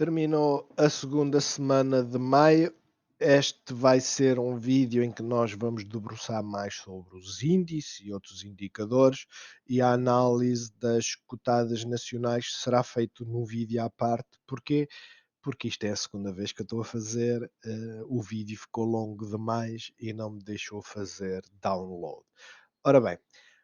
Terminou a segunda semana de maio. Este vai ser um vídeo em que nós vamos debruçar mais sobre os índices e outros indicadores, e a análise das cotadas nacionais será feito num vídeo à parte. Porquê? Porque isto é a segunda vez que eu estou a fazer, o vídeo ficou longo demais e não me deixou fazer download. Ora bem,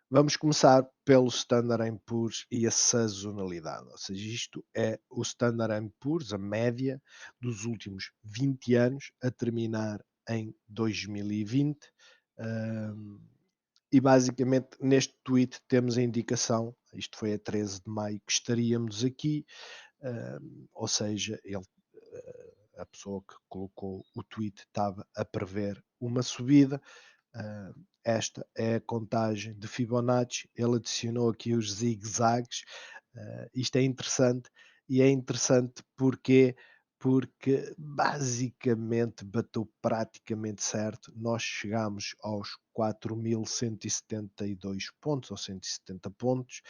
vamos começar pelo Standard& Poor's e a sazonalidade, ou seja, isto é o Standard& Poor's, a média dos últimos 20 anos, a terminar em 2020. hum, e basicamente neste tweet temos a indicação, isto foi a 13 de maio, que estaríamos aqui, ou seja, a pessoa que colocou o tweet estava a prever uma subida. Ah, esta é a contagem de Fibonacci. Ele adicionou aqui os zigue-zagues. Isto é interessante, e é interessante porque basicamente bateu praticamente certo. Nós chegamos aos 4.172 pontos ou 170 pontos.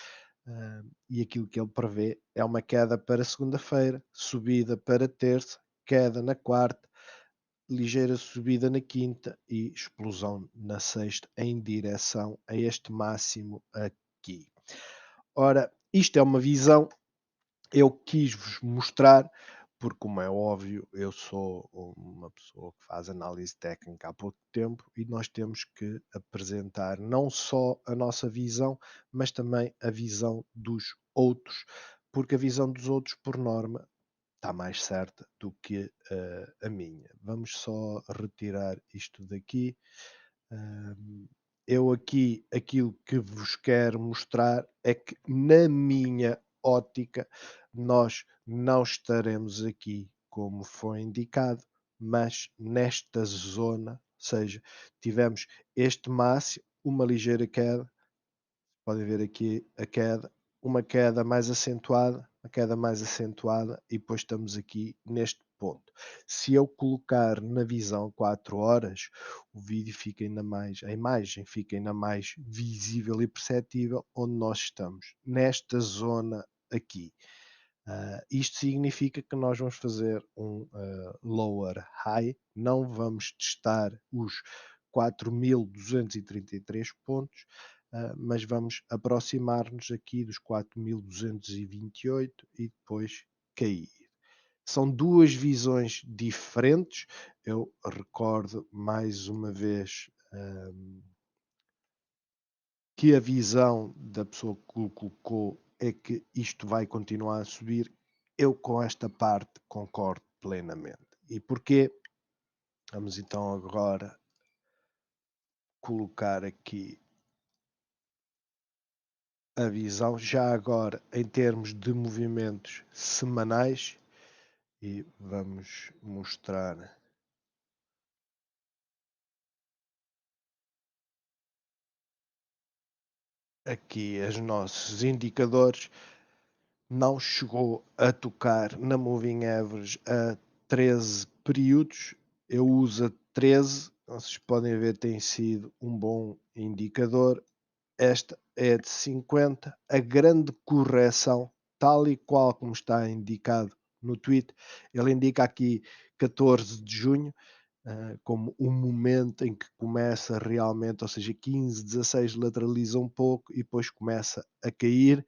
E aquilo que ele prevê é uma queda para segunda-feira, subida para terça, queda na quarta, ligeira subida na quinta e explosão na sexta em direção a este máximo aqui. Ora, isto é uma visão, eu quis-vos mostrar, porque, como é óbvio, eu sou uma pessoa que faz análise técnica há pouco tempo e nós temos que apresentar não só a nossa visão, mas também a visão dos outros, porque a visão dos outros, por norma, está mais certa do que a minha. Vamos só retirar isto daqui. Eu aqui, aquilo que vos quero mostrar é que, na minha ótica, nós não estaremos aqui como foi indicado, mas nesta zona, ou seja, tivemos este máximo, uma ligeira queda, podem ver aqui a queda, uma queda mais acentuada, uma queda mais acentuada, e depois estamos aqui neste ponto. Se eu colocar na visão 4 horas, o vídeo fica ainda mais, a imagem fica ainda mais visível e perceptível onde nós estamos, nesta zona aqui. Isto significa que nós vamos fazer um lower high, não vamos testar os 4.233 pontos, mas vamos aproximar-nos aqui dos 4.228 e depois cair. São duas visões diferentes. Eu recordo mais uma vez que a visão da pessoa que o colocou é que isto vai continuar a subir. Eu com esta parte concordo plenamente. E porquê? Vamos então agora colocar aqui a visão, já agora em termos de movimentos semanais, e vamos mostrar aqui os nossos indicadores. Não chegou a tocar na Moving Average a 13 períodos. Eu uso a 13, vocês podem ver, tem sido um bom indicador. Esta é de 50. A grande correção, tal e qual como está indicado no tweet, ele indica aqui 14 de junho, como um momento em que começa realmente, ou seja, 15, 16 lateraliza um pouco e depois começa a cair.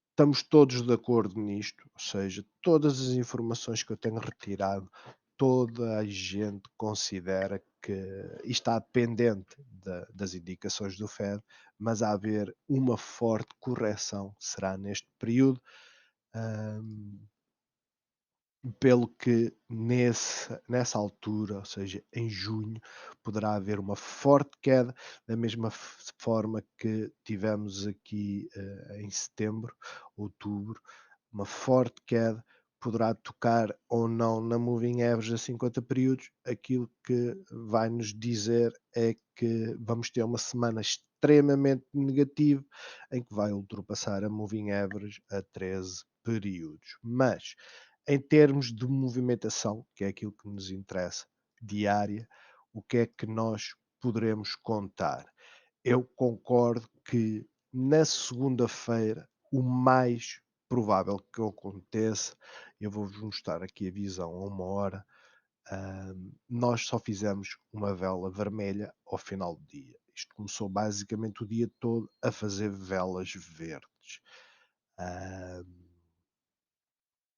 Estamos todos de acordo nisto, ou seja, todas as informações que eu tenho retirado, toda a gente considera que está dependente das indicações do Fed, mas a haver uma forte correção será neste período. Pelo que nessa altura, ou seja, em junho, poderá haver uma forte queda, da mesma forma que tivemos aqui em setembro, outubro, uma forte queda, poderá tocar ou não na Moving Average a 50 períodos. Aquilo que vai nos dizer é que vamos ter uma semana extremamente negativa, em que vai ultrapassar a Moving Average a 13 períodos. Mas, em termos de movimentação, que é aquilo que nos interessa, diária, o que é que nós poderemos contar? Eu concordo que na segunda-feira o mais provável que aconteça, eu vou-vos mostrar aqui a visão a 1 hora. Nós só fizemos uma vela vermelha ao final do dia. Isto começou basicamente o dia todo a fazer velas verdes. Ahm,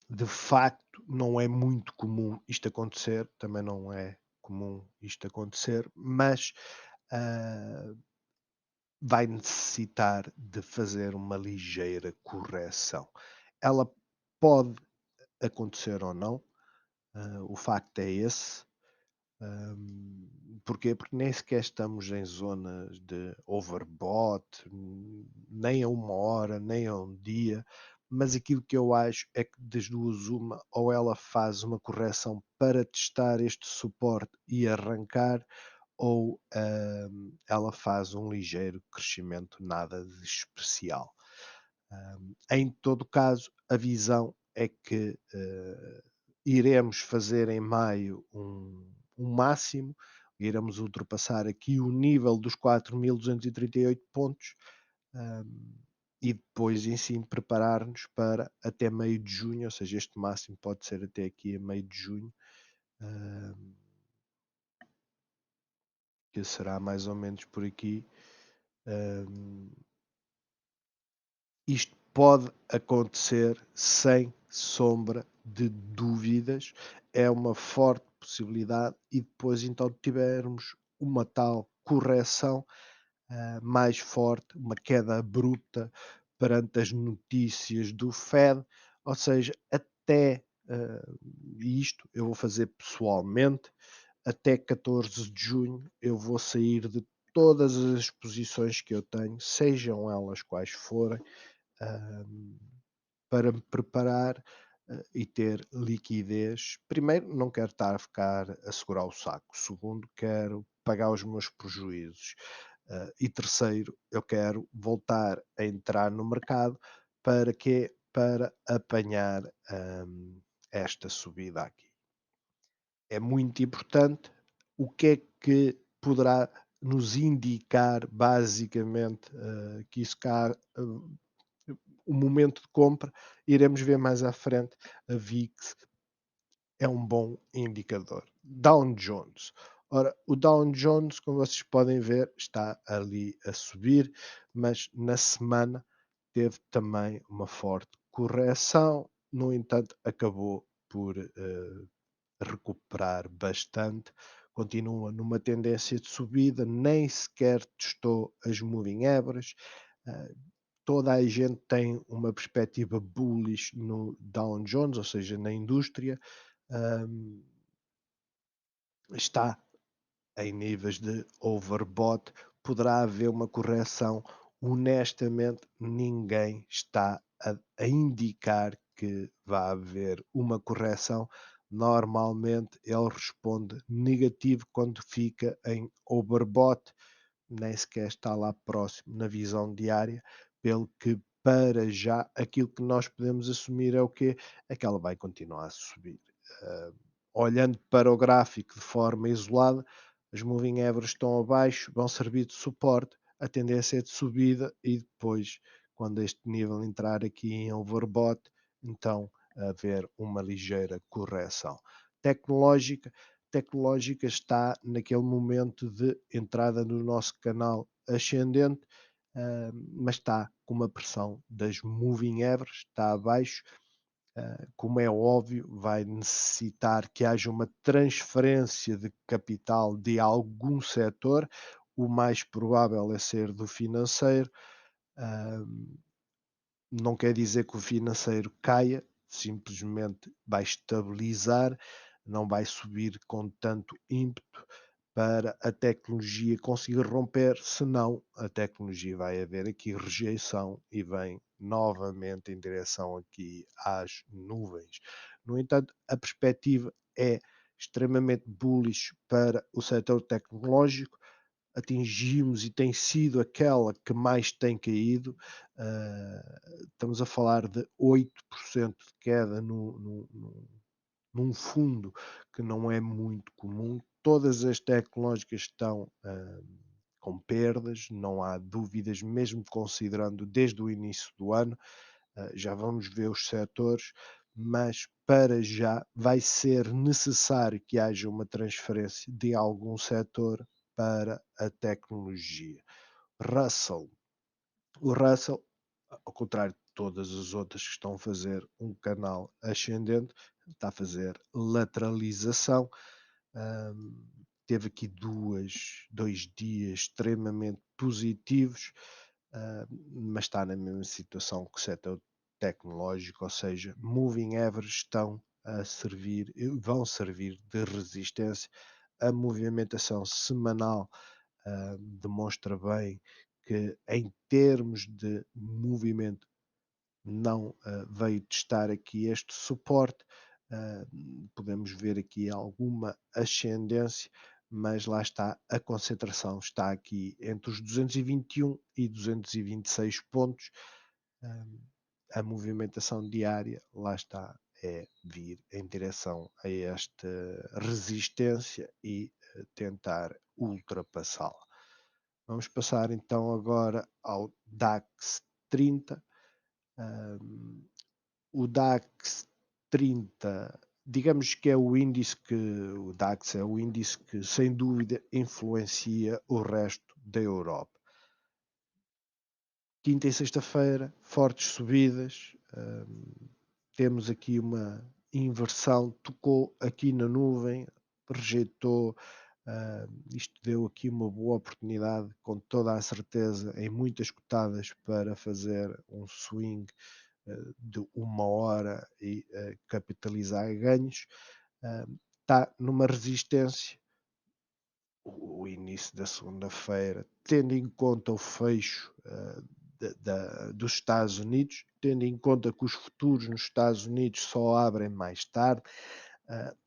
de facto, não é muito comum isto acontecer, também não é comum isto acontecer, mas ah, vai necessitar de fazer uma ligeira correção. Ela pode acontecer ou não, o facto é esse. Porquê? Porque nem sequer estamos em zonas de overbought, nem a 1 hora, nem a um dia, mas aquilo que eu acho é que das duas uma, ou ela faz uma correção para testar este suporte e arrancar, ou ela faz um ligeiro crescimento, nada de especial. Em todo caso, a visão é que iremos fazer em maio um máximo, iremos ultrapassar aqui o nível dos 4.238 pontos, hum, e depois em sim preparar-nos para até meio de junho, ou seja, este máximo pode ser até aqui a meio de junho, hum, que será mais ou menos por aqui. hum, Isto pode acontecer sem sombra de dúvidas, é uma forte possibilidade e depois então tivermos uma tal correção, mais forte, uma queda bruta perante as notícias do Fed, ou seja, até, isto eu vou fazer pessoalmente, até 14 de junho eu vou sair de todas as posições que eu tenho, sejam elas quais forem, hum, para me preparar, e ter liquidez. Primeiro, não quero estar a ficar a segurar o saco. Segundo, quero pagar os meus prejuízos. E terceiro, eu quero voltar a entrar no mercado para quê? Para apanhar, esta subida aqui. É muito importante. O que é que poderá nos indicar basicamente, que isso cá, o momento de compra, iremos ver mais à frente, a VIX é um bom indicador. Dow Jones. Ora, o Dow Jones, como vocês podem ver, está ali a subir, mas na semana teve também uma forte correção, no entanto, acabou por recuperar bastante, continua numa tendência de subida, nem sequer testou as moving averages. Uh, Toda a gente tem uma perspectiva bullish no Dow Jones, ou seja, na indústria, um, está em níveis de overbought, poderá haver uma correção. Honestamente, ninguém está a indicar que vai haver uma correção. Normalmente ele responde negativo quando fica em overbought, nem sequer está lá próximo na visão diária, pelo que para já aquilo que nós podemos assumir é o quê? É que ela vai continuar a subir. Uh, Olhando para o gráfico de forma isolada, as moving averages estão abaixo, vão servir de suporte, a tendência é de subida e depois, quando este nível entrar aqui em overbought, então haver uma ligeira correção. Tecnológica, tecnológica está naquele momento de entrada no nosso canal ascendente, mas está com uma pressão das moving averages, está abaixo. Como é óbvio, vai necessitar que haja uma transferência de capital de algum setor, o mais provável é ser do financeiro. Uh, não quer dizer que o financeiro caia, simplesmente vai estabilizar, não vai subir com tanto ímpeto para a tecnologia conseguir romper, senão a tecnologia vai haver aqui rejeição e vem novamente em direção aqui às nuvens. No entanto, a perspectiva é extremamente bullish para o setor tecnológico, atingimos e tem sido aquela que mais tem caído. Estamos a falar de 8% de queda num fundo que não é muito comum. Todas as tecnológicas estão com perdas, não há dúvidas, mesmo considerando desde o início do ano. já vamos ver os setores, mas para já vai ser necessário que haja uma transferência de algum setor para a tecnologia. Russell, o Russell, ao contrário de todas as outras que estão a fazer um canal ascendente, está a fazer lateralização. Teve aqui 2 dias extremamente positivos, mas está na mesma situação que o setor tecnológico, ou seja, moving average estão a servir, vão servir de resistência. A movimentação semanal demonstra bem que, em termos de movimento, não veio testar aqui este suporte. Podemos ver aqui alguma ascendência, mas lá está, a concentração está aqui entre os 221 e 226 pontos. A movimentação diária, lá está, é vir em direção a esta resistência e tentar ultrapassá-la. Vamos passar então agora ao DAX 30. O DAX 30, digamos que é o índice que o DAX é o índice que sem dúvida influencia o resto da Europa. Quinta e sexta-feira, fortes subidas, temos aqui uma inversão, tocou aqui na nuvem, rejeitou, isto deu aqui uma boa oportunidade, com toda a certeza, em muitas cotadas para fazer um swing de 1 hora e capitalizar ganhos. Está numa resistência, o início da segunda-feira, tendo em conta o fecho dos Estados Unidos, tendo em conta que os futuros nos Estados Unidos só abrem mais tarde.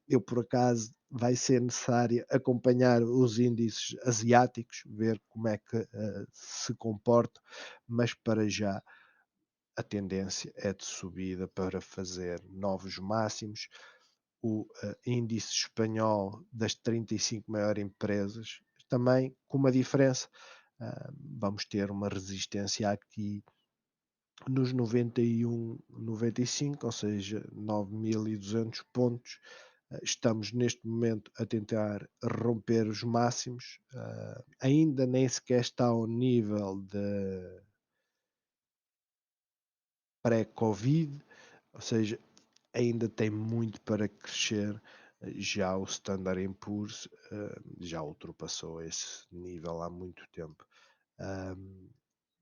Eu, por acaso, vai ser necessário acompanhar os índices asiáticos, ver como é que se comportam, mas para já a tendência é de subida para fazer novos máximos. O índice espanhol das 35 maiores empresas, também com uma diferença. Vamos ter uma resistência aqui nos 91, 95, ou seja, 9.200 pontos. Estamos neste momento a tentar romper os máximos. Ainda nem sequer está ao nível de pré-Covid, ou seja, ainda tem muito para crescer. Já o Standard Poor's já ultrapassou esse nível há muito tempo.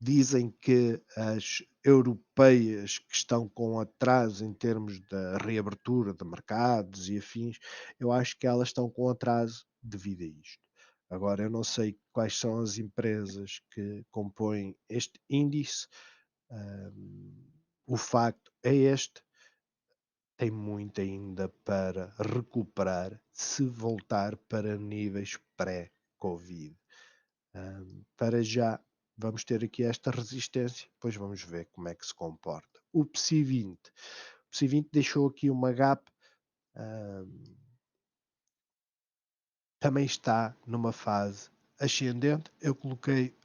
Dizem que as europeias que estão com atraso em termos da reabertura de mercados e afins, eu acho que elas estão com atraso devido a isto. Agora, eu não sei quais são as empresas que compõem este índice. O facto é este, tem muito ainda para recuperar se voltar para níveis pré-Covid. Para já vamos ter aqui esta resistência, depois vamos ver como é que se comporta. O PSI 20 deixou aqui uma gap, também está numa fase ascendente. Eu coloquei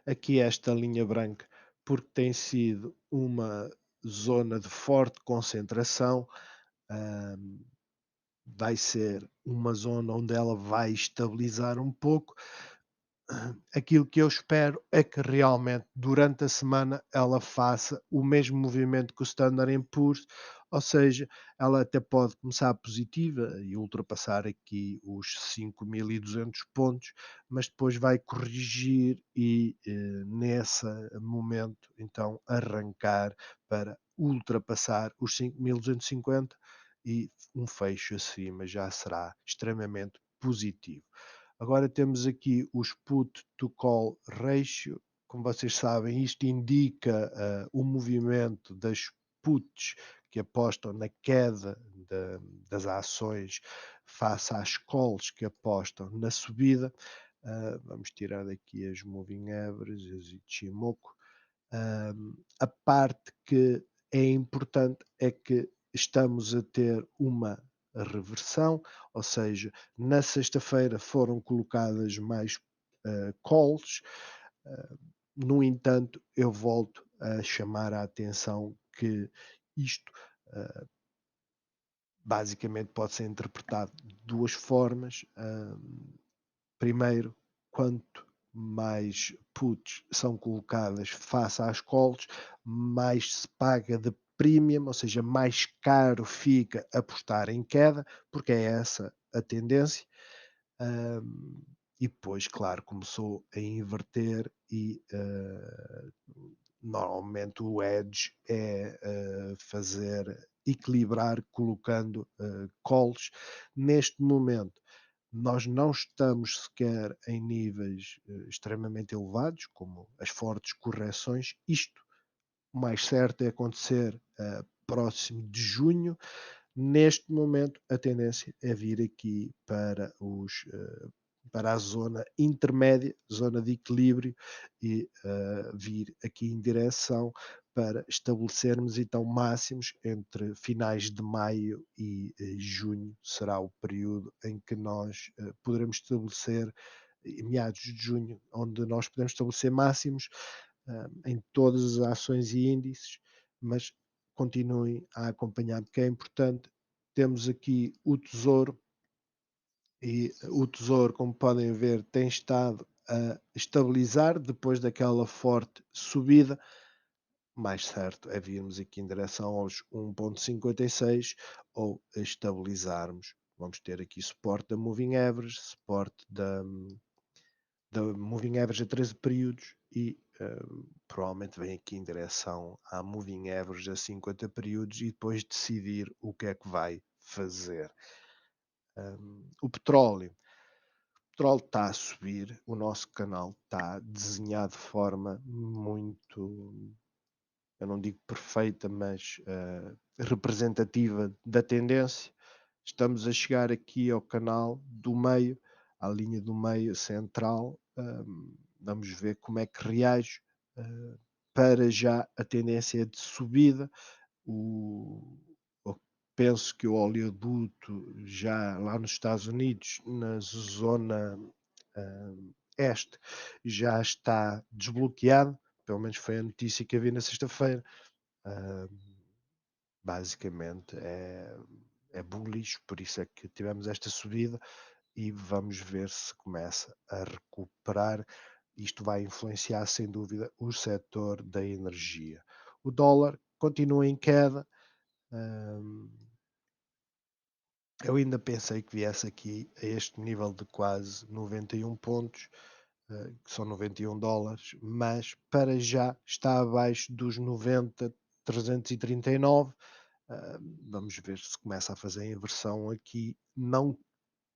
aqui esta linha branca porque tem sido uma zona de forte concentração. Vai ser uma zona onde ela vai estabilizar um pouco. Aquilo que eu espero é que realmente durante a semana ela faça o mesmo movimento que o Standard Poor's, ou seja, ela até pode começar positiva e ultrapassar aqui os 5.200 pontos, mas depois vai corrigir e nesse momento então arrancar para ultrapassar os 5.250 e um fecho acima já será extremamente positivo. Agora temos aqui os put to call ratio. Como vocês sabem, isto indica o movimento das puts que apostam na queda das ações face às calls que apostam na subida. Vamos tirar daqui as moving averages, as Ichimoku. A parte que é importante é que estamos a ter uma reversão, ou seja, na sexta-feira foram colocadas mais calls. No entanto, eu volto a chamar a atenção que isto, ah, basicamente pode ser interpretado de 2 formas. Primeiro, quanto mais puts são colocadas face às calls, mais se paga de premium, ou seja, mais caro fica apostar em queda, porque é essa a tendência. Hum, e depois, claro, começou a inverter e normalmente o edge é fazer equilibrar colocando calls. Neste momento, nós não estamos sequer em níveis extremamente elevados, como as fortes correções. Isto, o mais certo é acontecer próximo de junho. Neste momento, a tendência é vir aqui para a zona intermédia, zona de equilíbrio, e vir aqui em direção para estabelecermos então máximos entre finais de maio e junho. Será o período em que nós poderemos estabelecer, meados de junho, onde nós podemos estabelecer máximos em todas as ações e índices, mas continuem a acompanhar, porque é importante. Temos aqui o Tesouro, e o Tesouro, como podem ver, tem estado a estabilizar depois daquela forte subida. Mais certo é virmos aqui em direção aos 1,56 ou a estabilizarmos. Vamos ter aqui suporte da Moving Average, suporte da Moving Average a 13 períodos e provavelmente vem aqui em direção à Moving Average a 50 períodos e depois decidir o que é que vai fazer. O petróleo está a subir, o nosso canal está desenhado de forma muito, eu não digo perfeita, mas representativa da tendência. Estamos a chegar aqui ao canal do meio, à linha do meio central. Vamos ver como é que reage. Para já a tendência é de subida. O, Penso que o oleoduto já lá nos Estados Unidos, na zona este, já está desbloqueado. Pelo menos foi a notícia que havia na sexta-feira. Basicamente é bullish, por isso é que tivemos esta subida e vamos ver se começa a recuperar. Isto vai influenciar sem dúvida o setor da energia. O dólar continua em queda. Eu ainda pensei que viesse aqui a este nível de quase 91 pontos, que são 91 dólares, mas para já está abaixo dos 90,339. Vamos ver se começa a fazer a inversão aqui. Não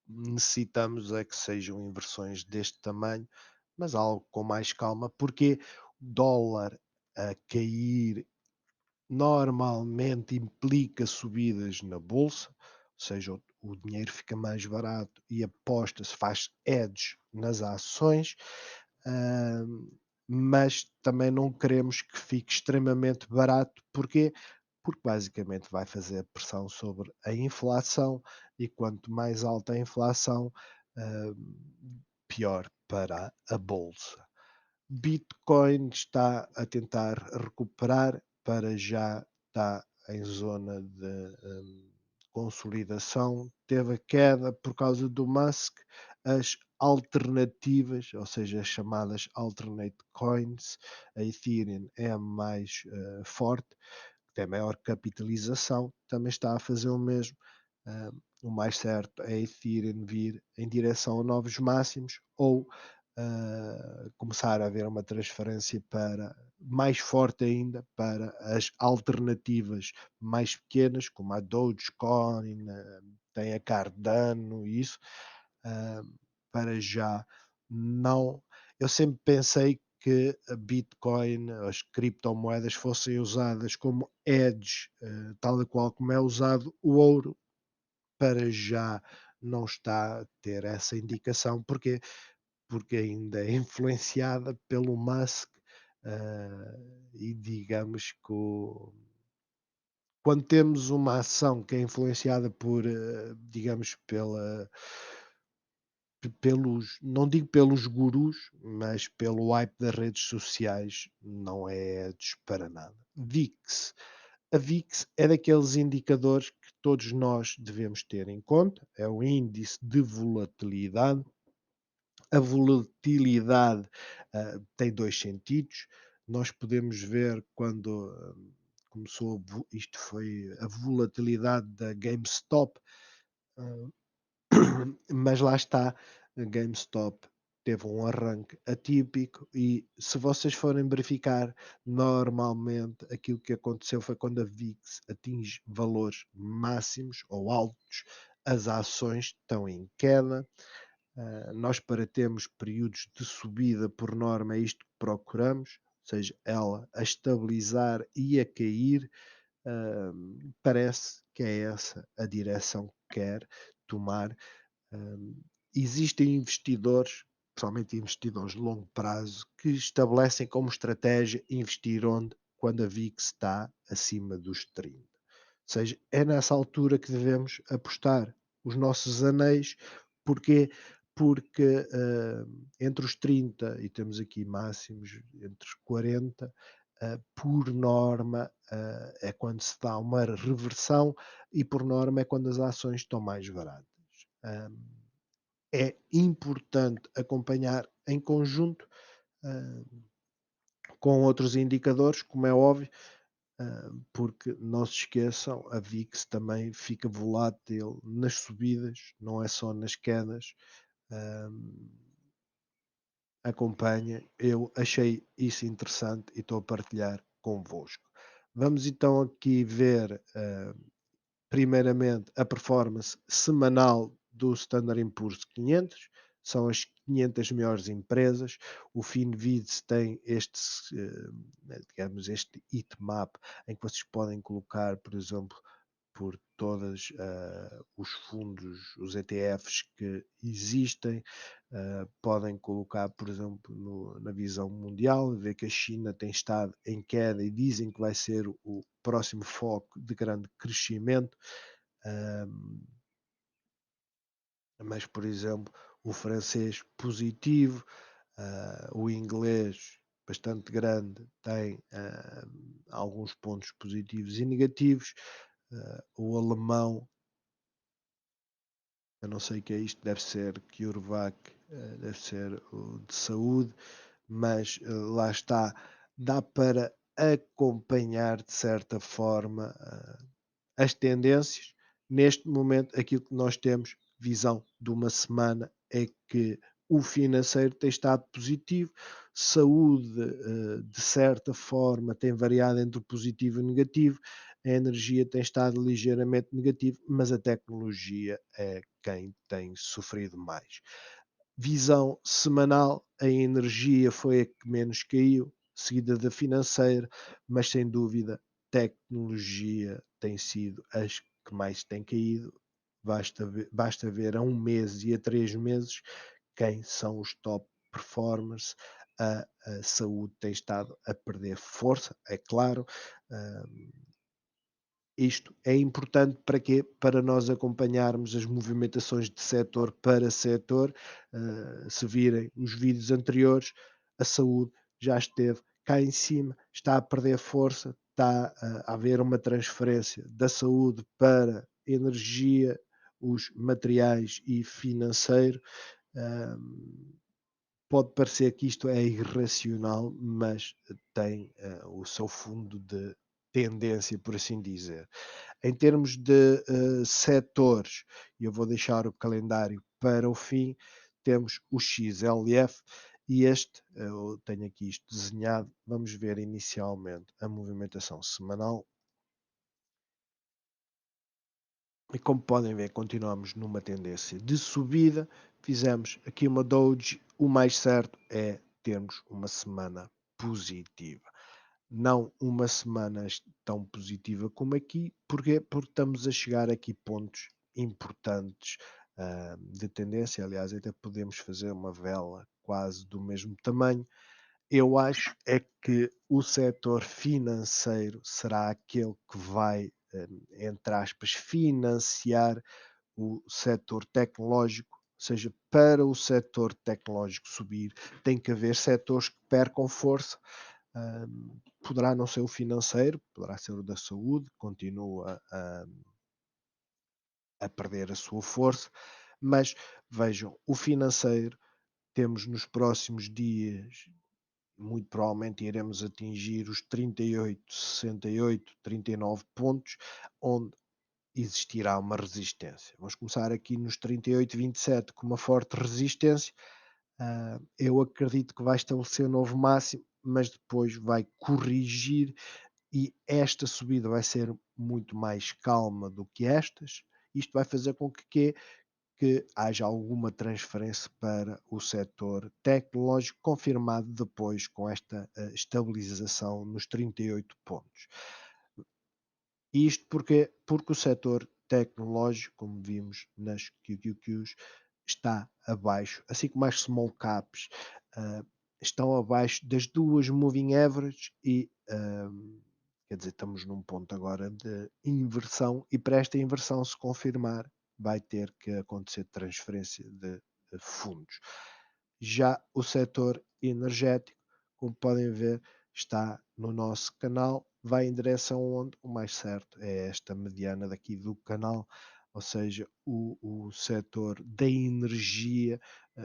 necessitamos é que sejam inversões deste tamanho, mas algo com mais calma, porque o dólar a cair normalmente implica subidas na bolsa, ou seja, o dinheiro fica mais barato e aposta-se, faz hedge nas ações, mas também não queremos que fique extremamente barato. Porquê? Porque basicamente vai fazer pressão sobre a inflação e quanto mais alta a inflação, pior para a bolsa. Bitcoin está a tentar recuperar, para já está em zona de consolidação. Teve a queda por causa do Musk. As alternativas, ou seja, as chamadas alternate coins, a Ethereum é a mais forte, tem maior capitalização, também está a fazer o mesmo. O mais certo é a Ethereum vir em direção a novos máximos ou começar a haver uma transferência para mais forte ainda para as alternativas mais pequenas, como a Dogecoin, tem a Cardano e isso. Para já não. Eu sempre pensei que a Bitcoin, as criptomoedas, fossem usadas como hedge, tal e qual como é usado o ouro. Para já não está a ter essa indicação. Porquê? Porque ainda é influenciada pelo Musk, e digamos que quando temos uma ação que é influenciada por, digamos, não digo pelos gurus, mas pelo hype das redes sociais, não é para nada. VIX. A VIX é daqueles indicadores que todos nós devemos ter em conta, é o índice de volatilidade. A volatilidade tem dois sentidos. Nós podemos ver quando começou, isto foi a volatilidade da GameStop, ah, mas lá está, a GameStop teve um arranque atípico e se vocês forem verificar, normalmente aquilo que aconteceu foi quando a VIX atinge valores máximos ou altos, as ações estão em queda. Nós, para termos períodos de subida, por norma, é isto que procuramos, ou seja, ela a estabilizar e a cair. Parece que é essa a direção que quer tomar. Hum, Existem investidores, principalmente investidores de longo prazo, que estabelecem como estratégia investir onde? Quando a VIX está acima dos 30. Ou seja, é nessa altura que devemos apostar os nossos anéis. Porquê? Porque entre os 30 e temos aqui máximos entre os 40, por norma, é quando se dá uma reversão e por norma é quando as ações estão mais baratas. Hum, É importante acompanhar em conjunto com outros indicadores, como é óbvio, porque não se esqueçam, a VIX também fica volátil nas subidas, não é só nas quedas. Hum, Acompanha, eu achei isso interessante e estou a partilhar convosco. Vamos então aqui ver primeiramente a performance semanal do Standard Poor's 500, são as 500 melhores empresas. O Finviz tem digamos, este heat map em que vocês podem colocar, por exemplo, por todos os fundos, os ETFs que existem. Podem colocar, por exemplo, na visão mundial, ver que a China tem estado em queda e dizem que vai ser o próximo foco de grande crescimento. Mas, por exemplo, o francês positivo, o inglês bastante grande tem alguns pontos positivos e negativos, o alemão, eu não sei o que é isto, deve ser CureVac, deve ser o de saúde, mas lá está, dá para acompanhar de certa forma as tendências. Neste momento, aquilo que nós temos, visão de uma semana, é que o financeiro tem estado positivo, saúde, de certa forma, tem variado entre o positivo e o negativo, a energia tem estado ligeiramente negativo, mas a tecnologia é quem tem sofrido mais. Visão semanal, a energia foi a que menos caiu, seguida da financeira, mas sem dúvida tecnologia tem sido as que mais têm caído. Basta ver a 1 mês e a 3 meses quem são os top performers. A saúde tem estado a perder força, é claro. Isto é importante para quê? Para nós acompanharmos as movimentações de setor para setor. Se virem os vídeos anteriores, a saúde já esteve cá em cima, está a perder força, está a haver uma transferência da saúde para energia, os materiais e financeiro. Pode parecer que isto é irracional, mas tem o seu fundo de tendência, por assim dizer. Em termos de setores, eu vou deixar o calendário para o fim, temos o XLF e este, eu tenho aqui isto desenhado, vamos ver inicialmente a movimentação semanal. E como podem ver, continuamos numa tendência de subida. Fizemos aqui uma doji. O mais certo é termos uma semana positiva. Não uma semana tão positiva como aqui. Porquê? Porque estamos a chegar aqui pontos importantes de tendência. Aliás, até podemos fazer uma vela quase do mesmo tamanho. Eu acho é que o setor financeiro será aquele que vai, entre aspas, financiar o setor tecnológico, seja, para o setor tecnológico subir, tem que haver setores que percam força. Poderá não ser o financeiro, poderá ser o da saúde, continua a perder a sua força, mas vejam, o financeiro temos nos próximos dias, muito provavelmente iremos atingir os 38, 68, 39 pontos, onde existirá uma resistência. Vamos começar aqui nos 38,27 com uma forte resistência. Eu acredito que vai estabelecer um novo máximo, mas depois vai corrigir e esta subida vai ser muito mais calma do que estas. Isto vai fazer com que haja alguma transferência para o setor tecnológico, confirmado depois com esta estabilização nos 38 pontos. Isto porque o setor tecnológico, como vimos nas QQQs, está abaixo, assim como as small caps estão abaixo das duas moving average e quer dizer, estamos num ponto agora de inversão e para esta inversão se confirmar vai ter que acontecer transferência de fundos. Já o setor energético, como podem ver, está no nosso canal, vai em direção onde o mais certo é esta mediana daqui do canal, ou seja, o setor da energia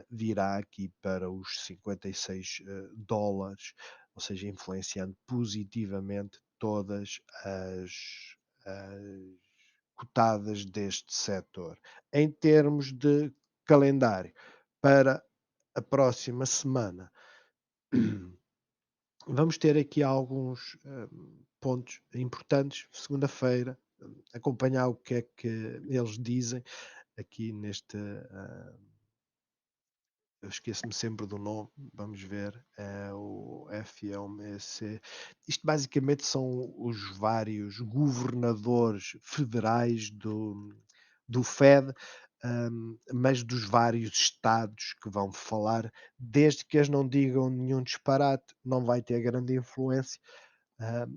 virá aqui para os 56 dólares, ou seja, influenciando positivamente todas as cotadas deste setor. Em termos de calendário, para a próxima semana, vamos ter aqui alguns pontos importantes. Segunda-feira, acompanhar o que é que eles dizem aqui neste. Eu esqueço-me sempre do nome, vamos ver, é o FOMC. Isto basicamente são os vários governadores federais do Fed, mas dos vários estados que vão falar, desde que eles não digam nenhum disparate, não vai ter grande influência.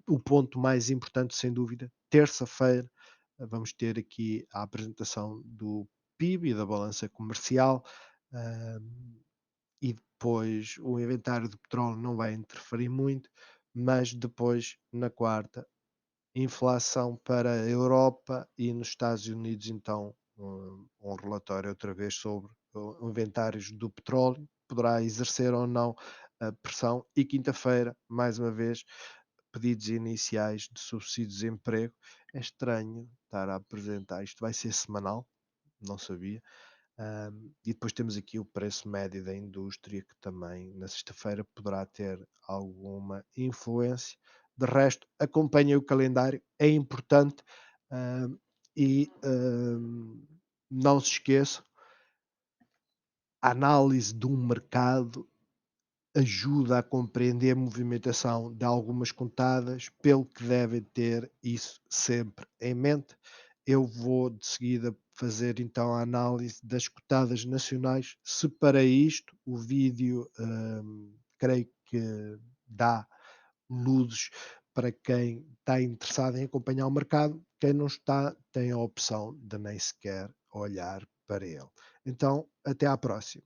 O ponto mais importante, sem dúvida, terça-feira, vamos ter aqui a apresentação do PIB e da balança comercial. E depois o inventário do petróleo não vai interferir muito, mas depois, na quarta, inflação para a Europa e nos Estados Unidos, então, um relatório outra vez sobre inventários do petróleo, poderá exercer ou não a pressão. E quinta-feira, mais uma vez, pedidos iniciais de subsídio de desemprego. É estranho estar a apresentar, isto vai ser semanal, não sabia. E depois temos aqui o preço médio da indústria, que também na sexta-feira poderá ter alguma influência. De resto, acompanhem o calendário, é importante e não se esqueçam, a análise de um mercado ajuda a compreender a movimentação de algumas contadas, pelo que devem ter isso sempre em mente. Eu vou de seguida fazer então a análise das cotadas nacionais. Separei isto, o vídeo creio que dá luzes para quem está interessado em acompanhar o mercado. Quem não está tem a opção de nem sequer olhar para ele. Então, até à próxima.